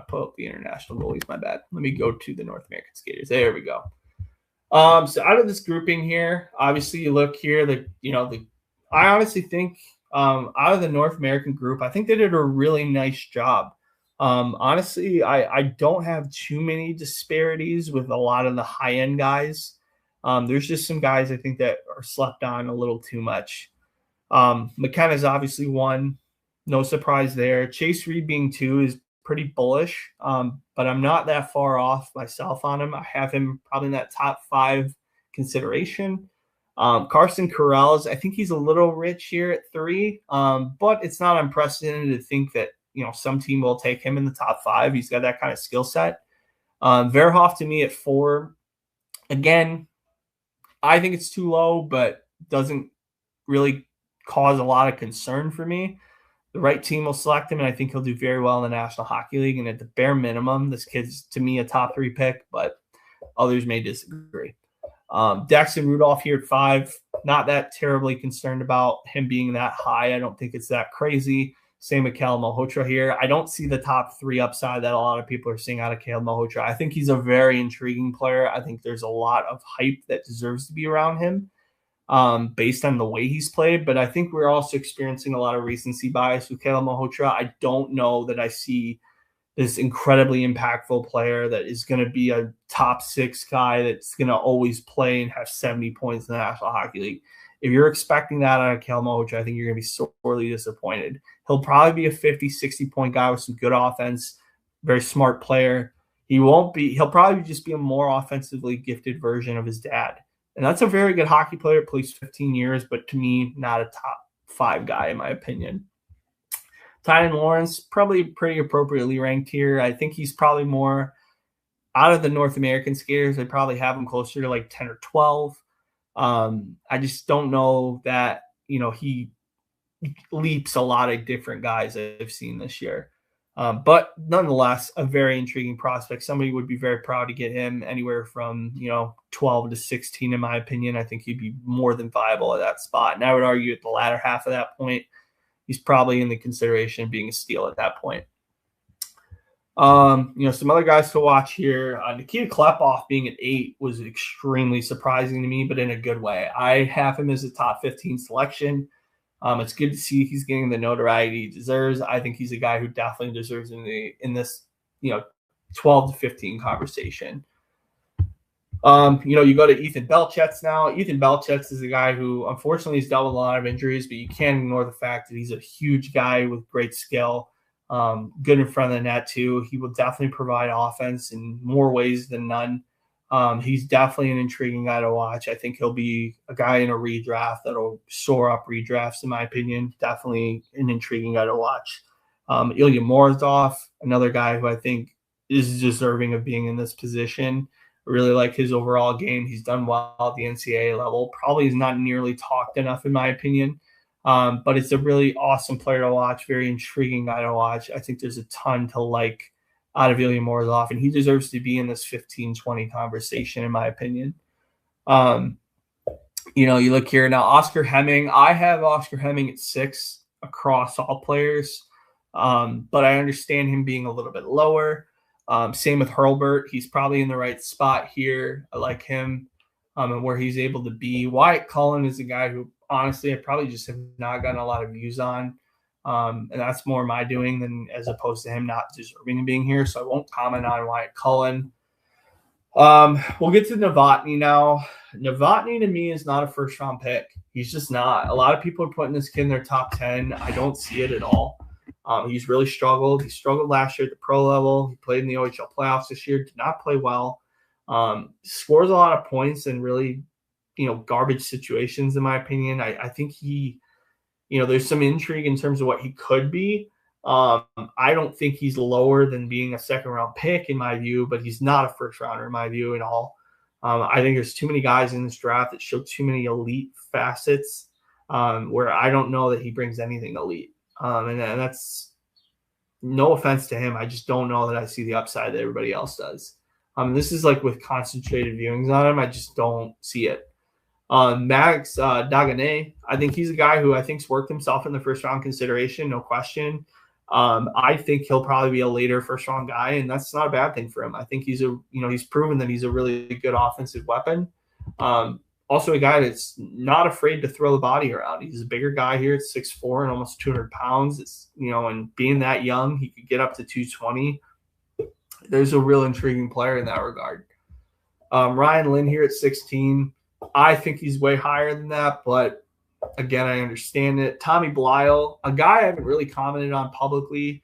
pull up the international goalies. My bad. Let me go to the North American skaters. There we go. So out of this grouping here, obviously you look here, I honestly think out of the North American group, I think they did a really nice job. Honestly, I don't have too many disparities with a lot of the high-end guys. There's just some guys I think that are slept on a little too much. McKenna's obviously one. No surprise there. Chase Reed being 2 is pretty bullish, but I'm not that far off myself on him. I have him probably in that top 5 consideration. Carson Carrells, I think he's a little rich here at 3, but it's not unprecedented to think that some team will take him in the top 5. He's got that kind of skill set. Verhoff to me at 4. Again, I think it's too low, but doesn't really cause a lot of concern for me. The right team will select him, and I think he'll do very well in the National Hockey League. And at the bare minimum, this kid's, to me, a top 3 pick, but others may disagree. Daxton Rudolph here at 5. Not that terribly concerned about him being that high. I don't think it's that crazy. Same with Kale Malhotra here. I don't see the top 3 upside that a lot of people are seeing out of Kale Malhotra. I think he's a very intriguing player. I think there's a lot of hype that deserves to be around him. Based on the way he's played, but I think we're also experiencing a lot of recency bias with Kale Malhotra. I don't know that I see this incredibly impactful player that is going to be a top 6 guy that's going to always play and have 70 points in the National Hockey League. If you're expecting that out of Kale Malhotra, I think you're going to be sorely disappointed. He'll probably be a 50, 60-point guy with some good offense, very smart player. He'll probably just be a more offensively gifted version of his dad. And that's a very good hockey player, plays 15 years, but to me, not a top 5 guy in my opinion. Tynan Lawrence, probably pretty appropriately ranked here. I think he's probably more out of the North American skaters. I probably have him closer to like 10 or 12. I just don't know that, he leaps a lot of different guys I've seen this year. But nonetheless, a very intriguing prospect. Somebody would be very proud to get him anywhere from, 12 to 16, in my opinion. I think he'd be more than viable at that spot. And I would argue at the latter half of that point, he's probably in the consideration of being a steal at that point. Some other guys to watch here. Nikita Klepoff being at 8 was extremely surprising to me, but in a good way. I have him as a top 15 selection. It's good to see he's getting the notoriety he deserves. I think he's a guy who definitely deserves in this 12 to 15 conversation. You go to Ethan Belchetz now. Ethan Belchetz is a guy who unfortunately has dealt with a lot of injuries, but you can't ignore the fact that he's a huge guy with great skill, good in front of the net too. He will definitely provide offense in more ways than none. He's definitely an intriguing guy to watch. I think he'll be a guy in a redraft that'll soar up redrafts, in my opinion. Definitely an intriguing guy to watch. Ilya Morozov, another guy who I think is deserving of being in this position. I really like his overall game. He's done well at the NCAA level. Probably is not nearly talked enough, in my opinion. But it's a really awesome player to watch, very intriguing guy to watch. I think there's a ton to like out of Ilya Morozov, and he deserves to be in this 15-20 conversation, in my opinion. You look here now, Oscar Hemming. I have Oscar Hemming at 6 across all players, but I understand him being a little bit lower. Same with Hurlburt. He's probably in the right spot here. I like him and where he's able to be. Wyatt Cullen is a guy who, honestly, I probably just have not gotten a lot of views on. And that's more my doing than as opposed to him not deserving of being here. So I won't comment on Wyatt Cullen. We'll get to Novotny now. Novotny to me is not a first-round pick. He's just not. A lot of people are putting this kid in their top 10. I don't see it at all. He's really struggled. He struggled last year at the pro level. He played in the OHL playoffs this year. Did not play well. Scores a lot of points in really, garbage situations, in my opinion. I think he, there's some intrigue in terms of what he could be. I don't think he's lower than being a second-round pick, in my view, but he's not a first-rounder, in my view, at all. I think there's too many guys in this draft that show too many elite facets where I don't know that he brings anything elite. And that's no offense to him. I just don't know that I see the upside that everybody else does. This is like with concentrated viewings on him. I just don't see it. Max Dagenet, I think he's a guy who I think's worked himself in the first round consideration, no question. I think he'll probably be a later first round guy, and that's not a bad thing for him. I think he's proven that he's a really good offensive weapon. Also a guy that's not afraid to throw the body around. He's a bigger guy here at 6'4" and almost 200 pounds. It's, and being that young, he could get up to 220. There's a real intriguing player in that regard. Ryan Lynn here at 16. I think he's way higher than that, but again, I understand it. Tommy Blyle, a guy I haven't really commented on publicly,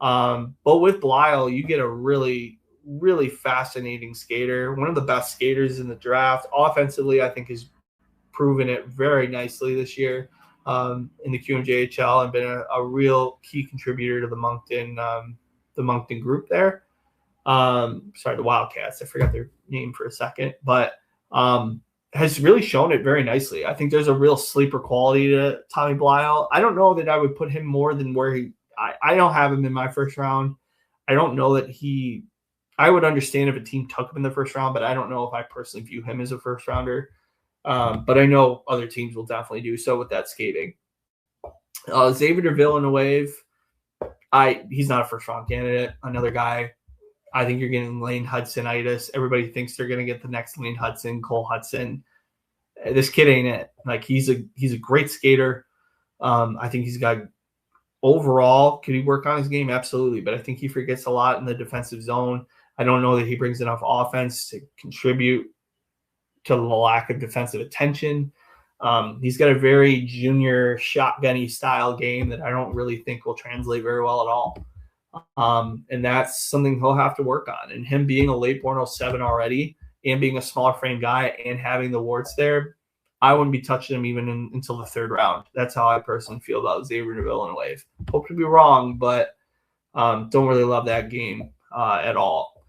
but with Blyle, you get a really, really fascinating skater. One of the best skaters in the draft. Offensively, I think has proven it very nicely this year in the QMJHL and been a real key contributor to the Moncton group there. The Wildcats. I forgot their name for a second, but has really shown it very nicely. I think there's a real sleeper quality to Tommy Blyle. I don't know that I would put him more than where I don't have him in my first round. I don't know that I would understand if a team took him in the first round, but I don't know if I personally view him as a first rounder. But I know other teams will definitely do so with that skating. Xavier Villeneuve, he's not a first round candidate. Another guy. I think you're getting Lane Hudson-itis. Everybody thinks they're going to get the next Lane Hudson, Cole Hudson. This kid ain't it. Like he's a great skater. I think he's got overall. Could he work on his game? Absolutely, but I think he forgets a lot in the defensive zone. I don't know that he brings enough offense to contribute to the lack of defensive attention. He's got a very junior shotgunny style game that I don't really think will translate very well at all. And that's something he'll have to work on. And him being a late born 07 already and being a smaller frame guy and having the warts there, I wouldn't be touching him even until the third round. That's how I personally feel about Xavier Villeneuve. Hope to be wrong, but don't really love that game at all.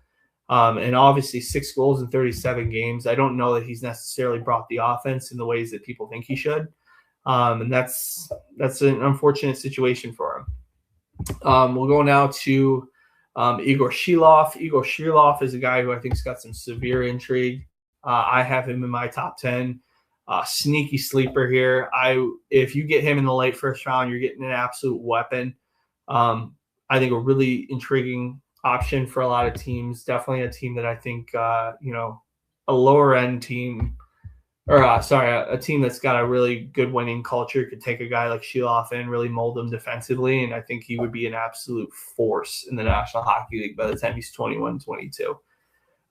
And obviously 6 goals in 37 games. I don't know that he's necessarily brought the offense in the ways that people think he should. And that's an unfortunate situation for him. We'll go now to Igor Shilov. Igor Shilov is a guy who I think's got some severe intrigue. I have him in my top 10. Sneaky sleeper here. If you get him in the late first round, you're getting an absolute weapon. I think a really intriguing option for a lot of teams. Definitely a team that I think a lower end team. A team that's got a really good winning culture could take a guy like Shilov and really mold him defensively, and I think he would be an absolute force in the National Hockey League by the time he's 21, 22.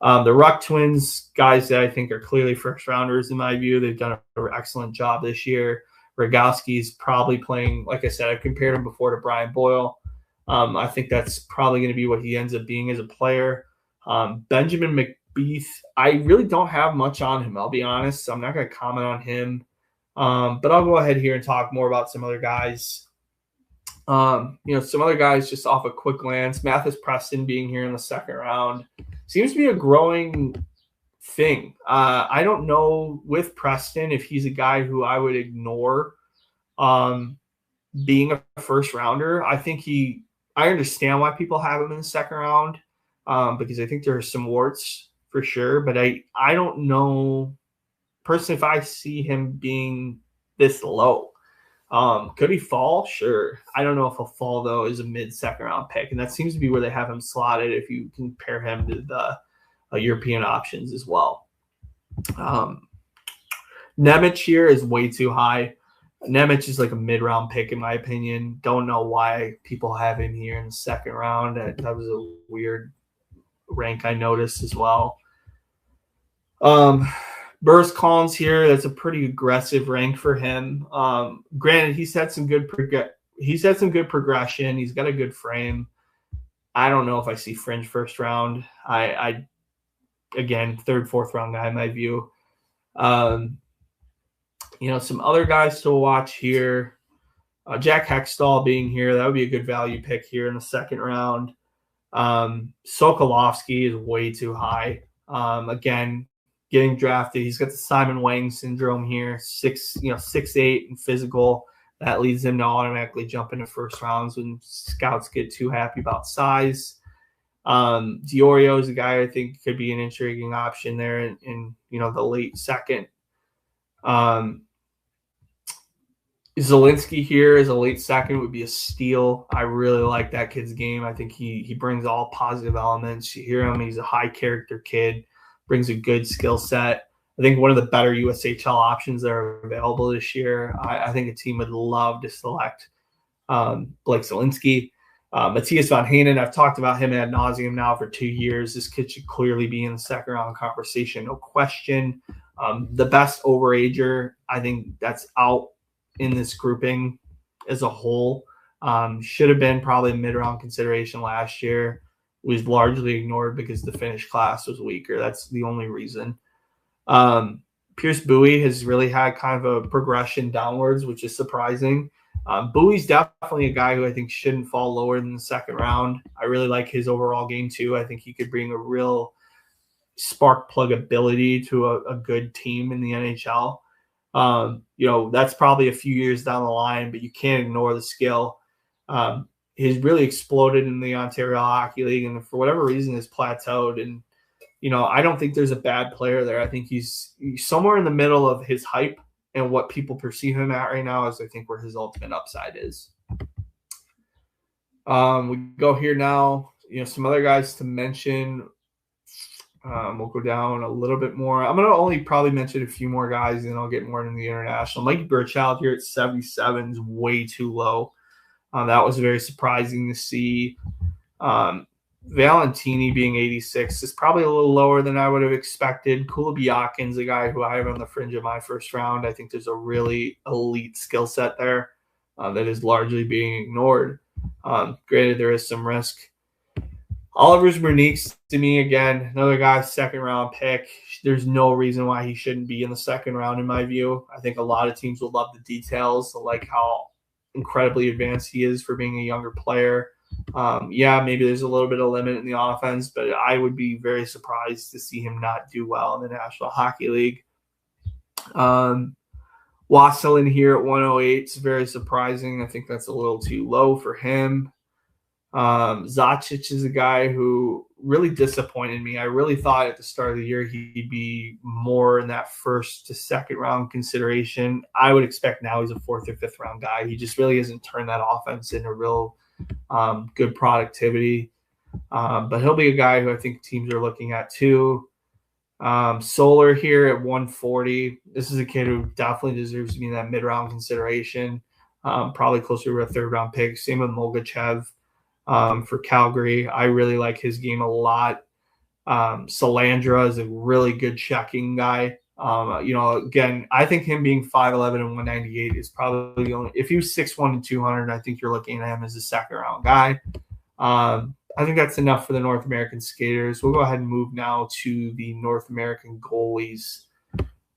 The Ruck Twins, guys that I think are clearly first-rounders in my view. They've done an excellent job this year. Rogowski's probably playing, like I said, I've compared him before to Brian Boyle. I think that's probably going to be what he ends up being as a player. Benjamin McBeath, I really don't have much on him, I'll be honest. So I'm not going to comment on him. But I'll go ahead here and talk more about some other guys. Some other guys just off a quick glance. Mathis Preston being here in the second round seems to be a growing thing. I don't know with Preston if he's a guy who I would ignore being a first rounder. I understand why people have him in the second round because I think there are some warts for sure. But I don't know personally if I see him being this low. Could he fall? Sure. I don't know if he'll fall, though, as a mid-second round pick. And that seems to be where they have him slotted if you compare him to the European options as well. Nemec here is way too high. Nemec is like a mid-round pick, in my opinion. Don't know why people have him here in the second round. That was a weird rank I noticed as well. Burris Collins here, that's a pretty aggressive rank for him. Granted, he's had some good progression. He's got a good frame. I don't know if I see fringe first round. I again, third, fourth round guy in my view. Some other guys to watch here. Jack Hextall being here, that would be a good value pick here in the second round. Sokolovsky is way too high. Again, getting drafted. He's got the Simon Wang syndrome here, 6'8" and physical. That leads him to automatically jump into first rounds when scouts get too happy about size. Diorio is a guy I think could be an intriguing option there in the late second. Zielinski here as a late second would be a steal. I really like that kid's game. I think he brings all positive elements. You hear him, he's a high character kid, brings a good skill set. I think one of the better USHL options that are available this year. I think a team would love to select Blake Zielinski. Matthias Van Hanen, I've talked about him ad nauseum now for 2 years. This kid should clearly be in the second round conversation, no question. The best overager, I think that's out in this grouping as a whole. Should have been probably a mid-round consideration last year. Was largely ignored because the Finnish class was weaker. That's the only reason. Pierce Bowie has really had kind of a progression downwards, which is surprising. Bowie's definitely a guy who I think shouldn't fall lower than the second round. I really like his overall game too. I think he could bring a real spark plug ability to a good team in the NHL. That's probably a few years down the line, but you can't ignore the skill. He's really exploded in the Ontario Hockey League, and for whatever reason has plateaued. And, I don't think there's a bad player there. I think he's somewhere in the middle of his hype and what people perceive him at right now is I think where his ultimate upside is. We go here now, some other guys to mention. We'll go down a little bit more. I'm going to only probably mention a few more guys, and I'll get more into the international. Mike Burchild here at 77 is way too low. That was very surprising to see. Valentini being 86 is probably a little lower than I would have expected. Kulibiakin's a guy who I have on the fringe of my first round. I think there's a really elite skill set there that is largely being ignored. Granted, there is some risk. Oliver Zmerniks, to me, again, another guy, second round pick. There's no reason why he shouldn't be in the second round, in my view. I think a lot of teams will love the details, like how incredibly advanced he is for being a younger player. Maybe there's a little bit of limit in the offense, but I would be very surprised to see him not do well in the National Hockey League. Wasselin here at 108 is very surprising. I think that's a little too low for him. Zacic is a guy who really disappointed me. I really thought at the start of the year he'd be more in that first to second round consideration. I would expect now he's a fourth or fifth round guy. He just really hasn't turned that offense into real good productivity. But he'll be a guy who I think teams are looking at too. Solar here at 140. This is a kid who definitely deserves to be in that mid-round consideration. Probably closer to a third-round pick. Same with Molgachev for Calgary. I really like his game a lot. Salandra is a really good checking guy. Again, I think him being 5'11 and 198 is probably the only – if he was 6'1 and 200, I think you're looking at him as a second-round guy. I think that's enough for the North American skaters. We'll go ahead and move now to the North American goalies.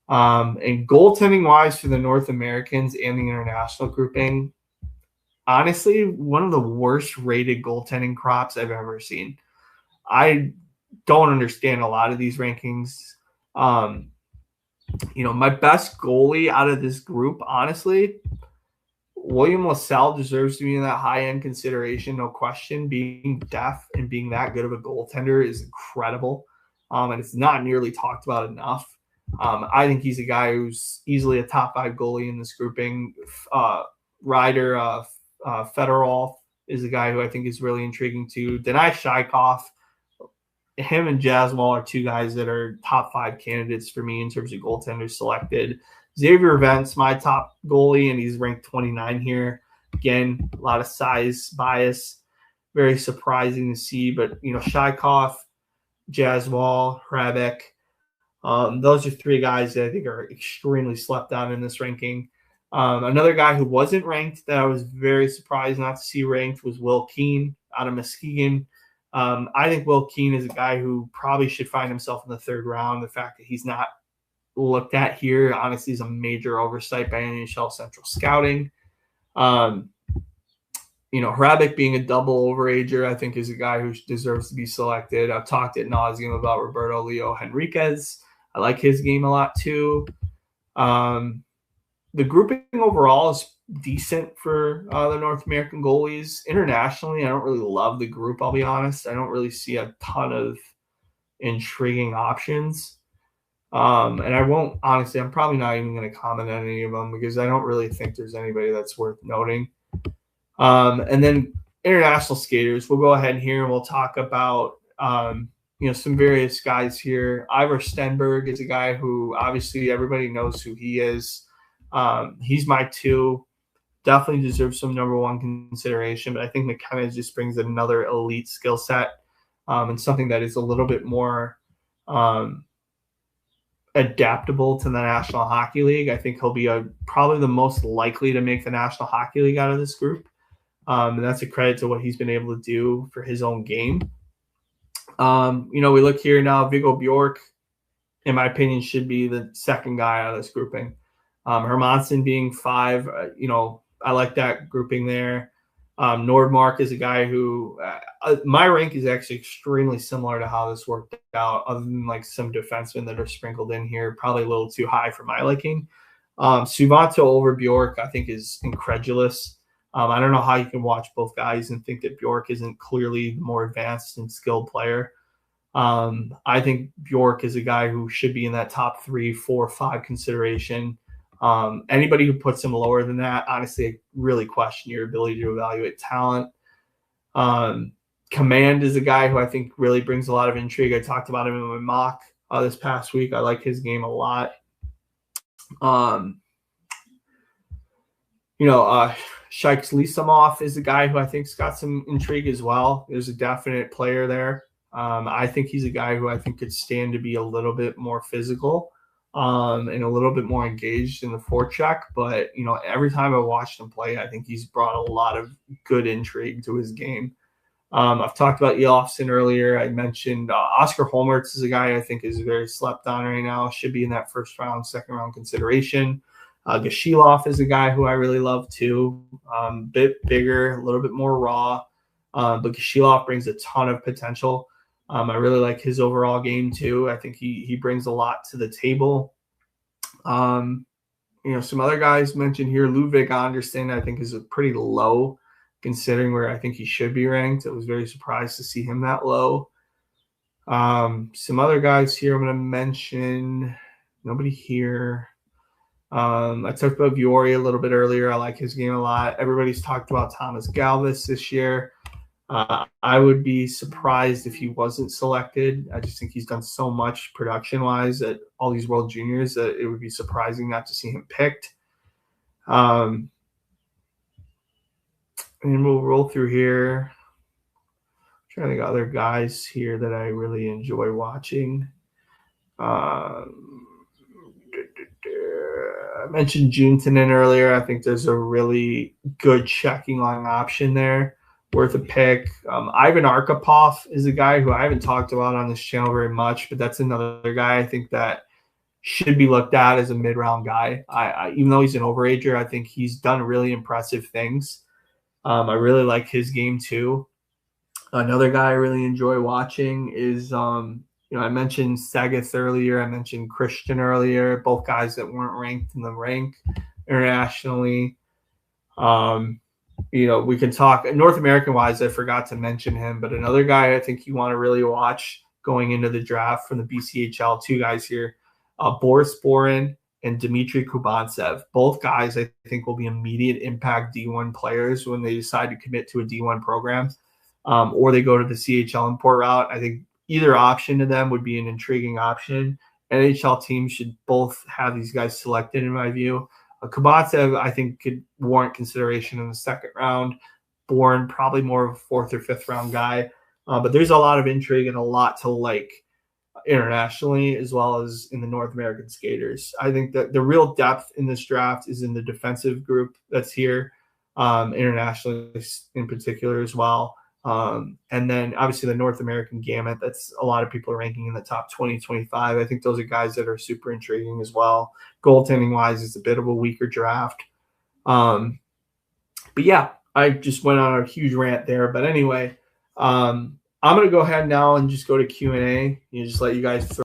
And goaltending-wise for the North Americans and the international grouping, honestly, one of the worst-rated goaltending crops I've ever seen. I don't understand a lot of these rankings. My best goalie out of this group, honestly, William LaSalle deserves to be in that high-end consideration, no question. Being deaf and being that good of a goaltender is incredible, and it's not nearly talked about enough. I think he's a guy who's easily a top 5 goalie in this grouping. Ryder Fedorov is a guy who I think is really intriguing too. Denai Shaikov, him and Jaswal are two guys that are top 5 candidates for me in terms of goaltenders selected. Xavier Vance, my top goalie, and he's ranked 29 here. Again, a lot of size bias. Very surprising to see. But, Shaikov, Jaswal, Hrabek, those are 3 guys that I think are extremely slept on in this ranking. Another guy who wasn't ranked that I was very surprised not to see ranked was Will Keane out of Muskegon. I think Will Keane is a guy who probably should find himself in the third round. The fact that he's not looked at here, honestly, is a major oversight by NHL Central Scouting. Hrabek being a double overager, I think is a guy who deserves to be selected. I've talked ad nauseum about Roberto Leo Henriquez. I like his game a lot too. The grouping overall is decent for the North American goalies. Internationally, I don't really love the group, I'll be honest. I don't really see a ton of intriguing options. And I won't, honestly, I'm probably not even going to comment on any of them because I don't really think there's anybody that's worth noting. And then international skaters, we'll go ahead here and we'll talk about, some various guys here. Ivar Stenberg is a guy who obviously everybody knows who he is. He's my 2. Definitely deserves some number 1 consideration, but I think McKenna just brings another elite skill set and something that is a little bit more adaptable to the National Hockey League. I think he'll be probably the most likely to make the National Hockey League out of this group. And that's a credit to what he's been able to do for his own game. We look here now, Viggo Bjork, in my opinion, should be the second guy out of this grouping. Hermansen being 5, I like that grouping there. Nordmark is a guy who my rank is actually extremely similar to how this worked out, other than like some defensemen that are sprinkled in here, probably a little too high for my liking. Suvanto over Bjork, I think, is incredulous. I don't know how you can watch both guys and think that Bjork isn't clearly the more advanced and skilled player. I think Bjork is a guy who should be in that top 3, 4, 5 consideration. Anybody who puts him lower than that, honestly, I really question your ability to evaluate talent. Command is a guy who I think really brings a lot of intrigue. I talked about him in my mock this past week. I like his game a lot. Shikes Lisamov is a guy who I think's got some intrigue as well. There's a definite player there. I think he's a guy who I think could stand to be a little bit more physical and a little bit more engaged in the forecheck. But, every time I watched him play, I think he's brought a lot of good intrigue to his game. I've talked about Elofsson earlier. I mentioned Oscar Holmertz is a guy I think is very slept on right now. Should be in that first round, second round consideration. Gashilov is a guy who I really love too. Bit bigger, a little bit more raw, but Gashilov brings a ton of potential. I really like his overall game too. I think he brings a lot to the table. Some other guys mentioned here. Ludvig Andersen, I think, is a pretty low considering where I think he should be ranked. I was very surprised to see him that low. Some other guys here I'm going to mention. Nobody here. I talked about Viore a little bit earlier. I like his game a lot. Everybody's talked about Thomas Galvis this year. I would be surprised if he wasn't selected. I just think he's done so much production-wise at all these World Juniors that it would be surprising not to see him picked. And we'll roll through here. I'm trying to think of other guys here that I really enjoy watching. I mentioned Juntunen earlier. I think there's a really good checking line option there, worth a pick. Ivan Arkhipov is a guy who I haven't talked about on this channel very much, but that's another guy I think that should be looked at as a mid-round guy. I even though he's an overager, I think he's done really impressive things. I really like his game too. Another guy I really enjoy watching is I mentioned Sagas earlier. I mentioned Christian earlier, both guys that weren't ranked in the rank internationally. We can talk North American wise. I forgot to mention him, but another guy I think you want to really watch going into the draft from the BCHL, 2 guys here, Boris Borin and Dmitry Kubantsev. Both guys I think will be immediate impact D1 players when they decide to commit to a D1 program or they go to the CHL import route. I think either option to them would be an intriguing option. NHL teams should both have these guys selected, in my view. Kubantsev, I think, could warrant consideration in the second round. Bourne, probably more of a 4th or 5th round guy. But there's a lot of intrigue and a lot to like internationally as well as in the North American skaters. I think that the real depth in this draft is in the defensive group that's here, internationally in particular as well. And then obviously the North American gamut, that's a lot of people are ranking in the top 20, 25. I think those are guys that are super intriguing as well. Goaltending wise, it's a bit of a weaker draft. But yeah, I just went on a huge rant there. But anyway, I'm going to go ahead now and just go to Q&A. Just let you guys throw